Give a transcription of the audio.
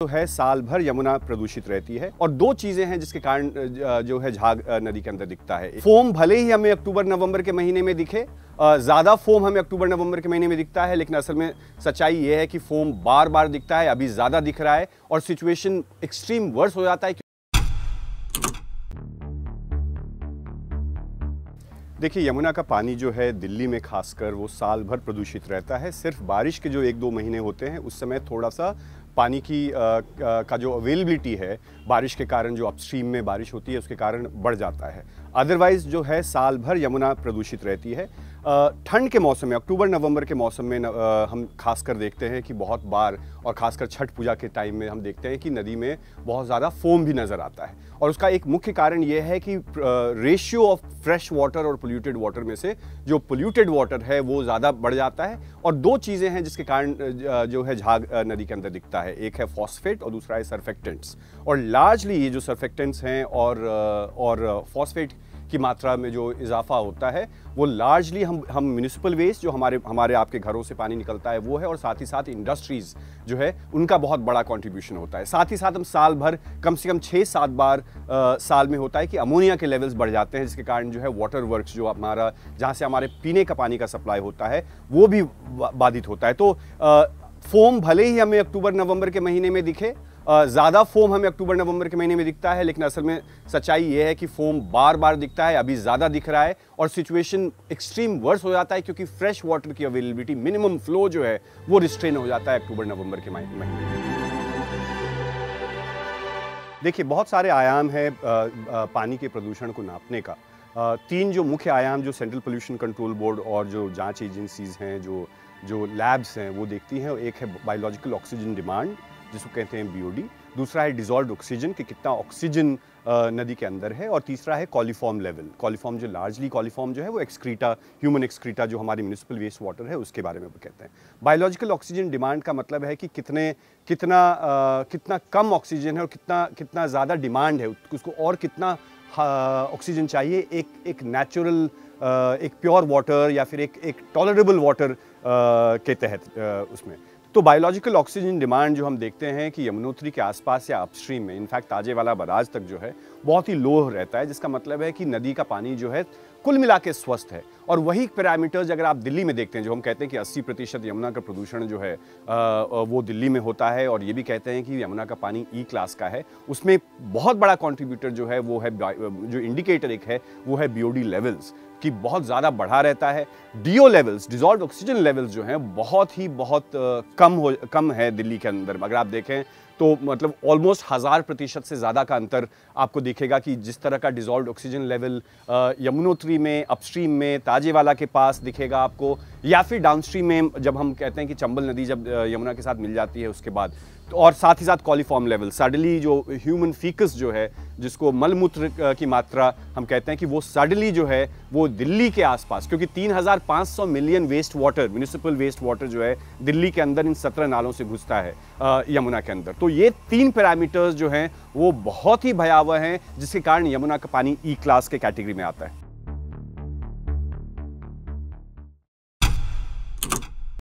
जो है साल भर यमुना प्रदूषित रहती है और दो चीजें हैं जिसके कारण जो है झाग नदी के अंदर दिखता है। फोम भले ही हमें अक्टूबर नवंबर के महीने में दिखे, ज्यादा फोम हमें अक्टूबर नवंबर के महीने में दिखता है, लेकिन असल में सच्चाई यह है कि फोम बार बार दिखता है, अभी ज्यादा दिख रहा है और सिचुएशन एक्सट्रीम वर्स हो जाता है। देखिए, यमुना का पानी जो है दिल्ली में खासकर वो साल भर प्रदूषित रहता है। सिर्फ बारिश के जो एक दो महीने होते हैं उस समय थोड़ा सा पानी की का जो अवेलेबिलिटी है बारिश के कारण, जो अपस्ट्रीम में बारिश होती है उसके कारण बढ़ जाता है। अदरवाइज जो है साल भर यमुना प्रदूषित रहती है। ठंड के मौसम में, अक्टूबर नवंबर के मौसम में हम खासकर देखते हैं कि बहुत बार, और खासकर छठ पूजा के टाइम में हम देखते हैं कि नदी में बहुत ज़्यादा फोम भी नज़र आता है। और उसका एक मुख्य कारण ये है कि रेशियो ऑफ फ्रेश वाटर और पोल्यूटेड वाटर में से जो पोल्यूटेड वाटर है वो ज़्यादा बढ़ जाता है। और दो चीज़ें हैं जिसके कारण जो है झाग नदी के अंदर दिखता है, एक है फॉस्फेट और दूसरा है सरफेक्टेंट्स। और लार्जली ये जो सरफेक्टेंट्स हैं और फॉस्फेट की मात्रा में जो इजाफा होता है वो लार्जली हम म्यूनिसिपल वेस्ट जो हमारे आपके घरों से पानी निकलता है वो है, और साथ ही साथ इंडस्ट्रीज़ जो है उनका बहुत बड़ा कंट्रीब्यूशन होता है। साथ ही साथ हम साल भर कम से कम 6-7 बार साल में होता है कि अमोनिया के लेवल्स बढ़ जाते हैं, जिसके कारण जो है वाटर वर्क्स जो हमारा, जहाँ से हमारे पीने का पानी का सप्लाई होता है वो भी बाधित होता है। तो फोम भले ही हमें अक्टूबर नवंबर के महीने में दिखे, ज़्यादा फोम हमें अक्टूबर नवंबर के महीने में दिखता है, लेकिन असल में सच्चाई ये है कि फोम बार बार दिखता है, अभी ज़्यादा दिख रहा है और सिचुएशन एक्सट्रीम वर्स हो जाता है क्योंकि फ्रेश वाटर की अवेलेबिलिटी, मिनिमम फ्लो जो है वो रिस्ट्रेन हो जाता है अक्टूबर नवंबर के महीने में। देखिए, बहुत सारे आयाम है पानी के प्रदूषण को नापने का। तीन जो मुख्य आयाम जो सेंट्रल पोल्यूशन कंट्रोल बोर्ड और जो जांच एजेंसीज हैं, जो लैब्स हैं वो देखती हैं, एक है बायोलॉजिकल ऑक्सीजन डिमांड जिसको कहते हैं BOD, दूसरा है डिजॉल्व्ड ऑक्सीजन कि कितना ऑक्सीजन नदी के अंदर है, और तीसरा है कॉलीफॉर्म लेवल। कॉलीफॉर्म जो लार्जली कॉलीफॉर्म जो है वो एक्सक्रीटा, ह्यूमन एक्सक्रीटा जो हमारी म्यूनिसिपल वेस्ट वाटर है उसके बारे में वो कहते हैं। बायोलॉजिकल ऑक्सीजन डिमांड का मतलब है कि कितना कम ऑक्सीजन है और कितना ज़्यादा डिमांड है, उसको और कितना ऑक्सीजन चाहिए एक नेचुरल, एक प्योर वाटर या फिर एक टॉलरेबल वाटर के तहत उसमें। तो बायोलॉजिकल ऑक्सीजन डिमांड जो हम देखते हैं कि यमुनोत्री के आसपास या अपस्ट्रीम में, इनफैक्ट ताजेवाला बराज तक जो है बहुत ही लो रहता है, जिसका मतलब है कि नदी का पानी जो है कुल मिला के स्वस्थ है। और वही पैरामीटर्स अगर आप दिल्ली में देखते हैं, जो हम कहते हैं कि 80% यमुना का प्रदूषण जो है वो दिल्ली में होता है, और ये भी कहते हैं कि यमुना का पानी E क्लास का है, उसमें बहुत बड़ा कंट्रीब्यूटर जो है वो है, जो इंडिकेटर एक है वो है BOD लेवल्स कि बहुत ज़्यादा बढ़ा रहता है। DO levels, dissolved oxygen levels जो हैं बहुत कम है दिल्ली के अंदर। अगर आप देखें तो मतलब ऑलमोस्ट 1000% से ज़्यादा का अंतर आपको दिखेगा कि जिस तरह का डिजॉल्व्ड ऑक्सीजन लेवल यमुनोत्री में, अपस्ट्रीम में, ताजेवाला के पास दिखेगा आपको, या फिर डाउनस्ट्रीम में जब हम कहते हैं कि चंबल नदी जब यमुना के साथ मिल जाती है उसके बाद, तो और साथ ही साथ कॉलीफॉर्म लेवल, सडनली जो ह्यूमन फीकस जो है, जिसको मलमूत्र की मात्रा हम कहते हैं कि वो सडनली जो है वो दिल्ली के आसपास, क्योंकि 3500 million waste water, municipal waste water जो है दिल्ली के अंदर इन 17 नालों से घुसता है यमुना के अंदर। तो ये तीन पैरामीटर्स जो हैं वो बहुत ही भयावह हैं, जिसके कारण यमुना का पानी E क्लास के कैटेगरी में आता है।